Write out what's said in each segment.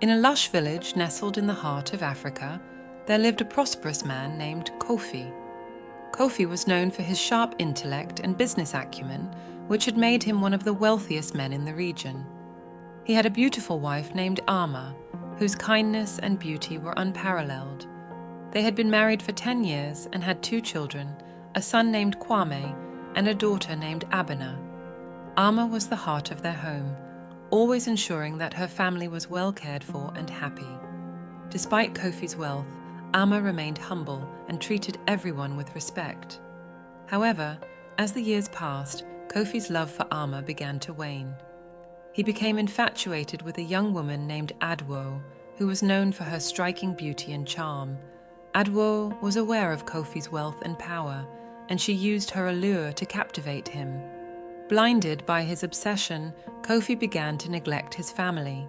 In a lush village nestled in the heart of Africa, there lived a prosperous man named Kofi. Kofi was known for his sharp intellect and business acumen, which had made him one of the wealthiest men in the region. He had a beautiful wife named Ama, whose kindness and beauty were unparalleled. They had been married for 10 years and had 2 children, a son named Kwame and a daughter named Abena. Ama was the heart of their home, always ensuring that her family was well cared for and happy. Despite Kofi's wealth, Ama remained humble and treated everyone with respect. However, as the years passed, Kofi's love for Ama began to wane. He became infatuated with a young woman named Adwo, who was known for her striking beauty and charm. Adwo was aware of Kofi's wealth and power, and she used her allure to captivate him. Blinded by his obsession, Kofi began to neglect his family.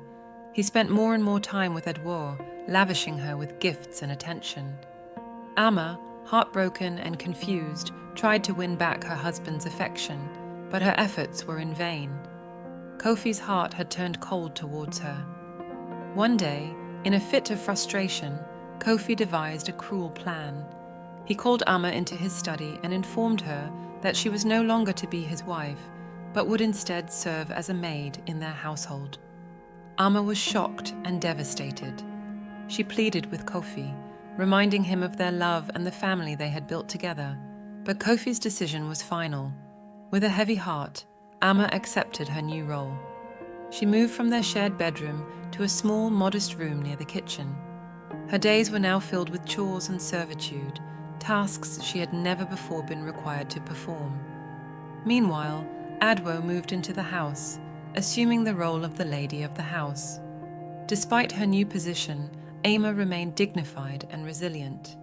He spent more and more time with Adwo, lavishing her with gifts and attention. Ama, heartbroken and confused, tried to win back her husband's affection, but her efforts were in vain. Kofi's heart had turned cold towards her. One day, in a fit of frustration, Kofi devised a cruel plan. He called Ama into his study and informed her that she was no longer to be his wife, but would instead serve as a maid in their household. Ama was shocked and devastated. She pleaded with Kofi, reminding him of their love and the family they had built together, but Kofi's decision was final. With a heavy heart, Ama accepted her new role. She moved from their shared bedroom to a small, modest room near the kitchen. Her days were now filled with chores and servitude, tasks she had never before been required to perform. Meanwhile, Adwo moved into the house, assuming the role of the lady of the house. Despite her new position, Ama remained dignified and resilient.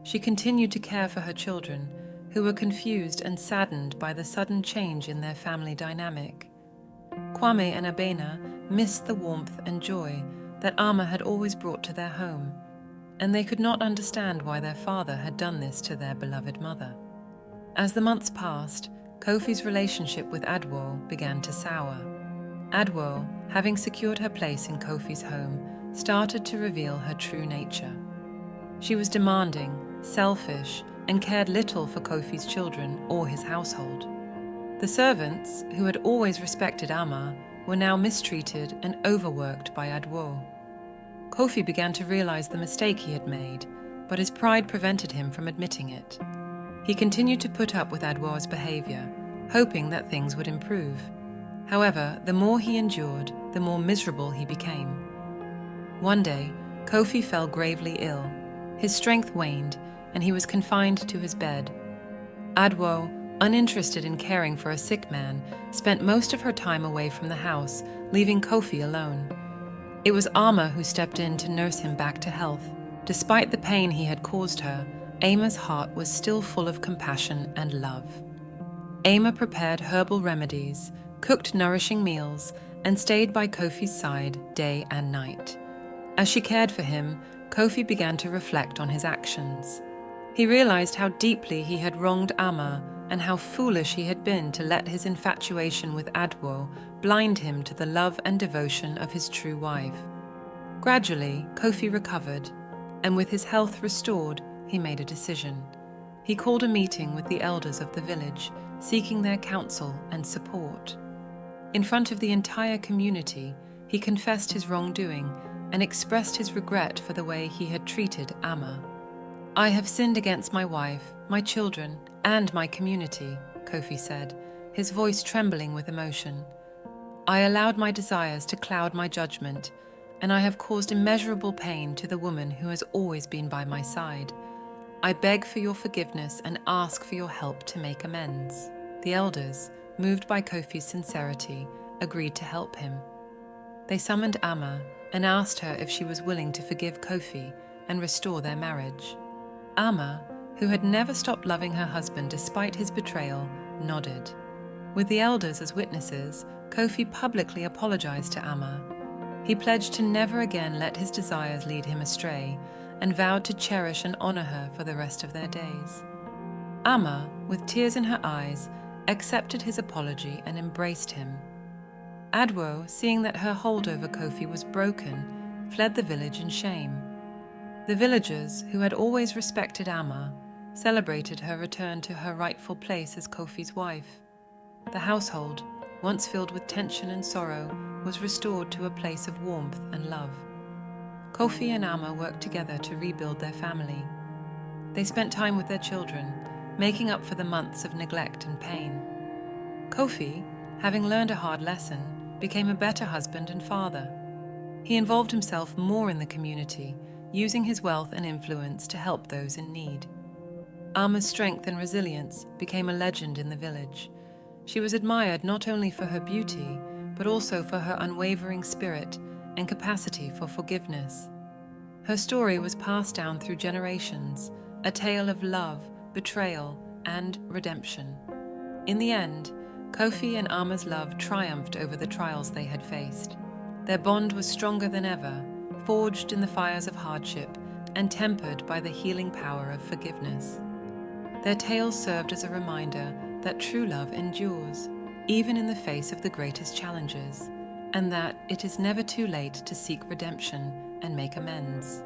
She continued to care for her children, who were confused and saddened by the sudden change in their family dynamic. Kwame and Abena missed the warmth and joy that Ama had always brought to their home, and they could not understand why their father had done this to their beloved mother. As the months passed, Kofi's relationship with Adwo began to sour. Adwo, having secured her place in Kofi's home, started to reveal her true nature. She was demanding, selfish, and cared little for Kofi's children or his household. The servants, who had always respected Ama, were now mistreated and overworked by Adwo. Kofi began to realize the mistake he had made, but his pride prevented him from admitting it. He continued to put up with Adwo's behavior, hoping that things would improve. However, the more he endured, the more miserable he became. One day, Kofi fell gravely ill. His strength waned, and he was confined to his bed. Adwo, uninterested in caring for a sick man, spent most of her time away from the house, leaving Kofi alone. It was Ama who stepped in to nurse him back to health. Despite the pain he had caused her, Ama's heart was still full of compassion and love. Ama prepared herbal remedies, cooked nourishing meals, and stayed by Kofi's side day and night. As she cared for him, Kofi began to reflect on his actions. He realized how deeply he had wronged Ama and how foolish he had been to let his infatuation with Adwo blind him to the love and devotion of his true wife. Gradually, Kofi recovered, and with his health restored, he made a decision. He called a meeting with the elders of the village, seeking their counsel and support. In front of the entire community, he confessed his wrongdoing and expressed his regret for the way he had treated Ama. "I have sinned against my wife, my children, and my community," Kofi said, his voice trembling with emotion. "I allowed my desires to cloud my judgment, and I have caused immeasurable pain to the woman who has always been by my side. I beg for your forgiveness and ask for your help to make amends." The elders, moved by Kofi's sincerity, agreed to help him. They summoned Ama and asked her if she was willing to forgive Kofi and restore their marriage. Ama, who had never stopped loving her husband despite his betrayal, nodded. With the elders as witnesses, Kofi publicly apologized to Ama. He pledged to never again let his desires lead him astray and vowed to cherish and honor her for the rest of their days. Ama, with tears in her eyes, accepted his apology and embraced him. Adwo, seeing that her hold over Kofi was broken, fled the village in shame. The villagers, who had always respected Amma, celebrated her return to her rightful place as Kofi's wife. The household, once filled with tension and sorrow, was restored to a place of warmth and love. Kofi and Amma worked together to rebuild their family. They spent time with their children, making up for the months of neglect and pain. Kofi, having learned a hard lesson, became a better husband and father. He involved himself more in the community, using his wealth and influence to help those in need. Amma's strength and resilience became a legend in the village. She was admired not only for her beauty, but also for her unwavering spirit and capacity for forgiveness. Her story was passed down through generations, a tale of love, betrayal, and redemption. In the end, Kofi and Amma's love triumphed over the trials they had faced. Their bond was stronger than ever, forged in the fires of hardship and tempered by the healing power of forgiveness. Their tales served as a reminder that true love endures, even in the face of the greatest challenges, and that it is never too late to seek redemption and make amends.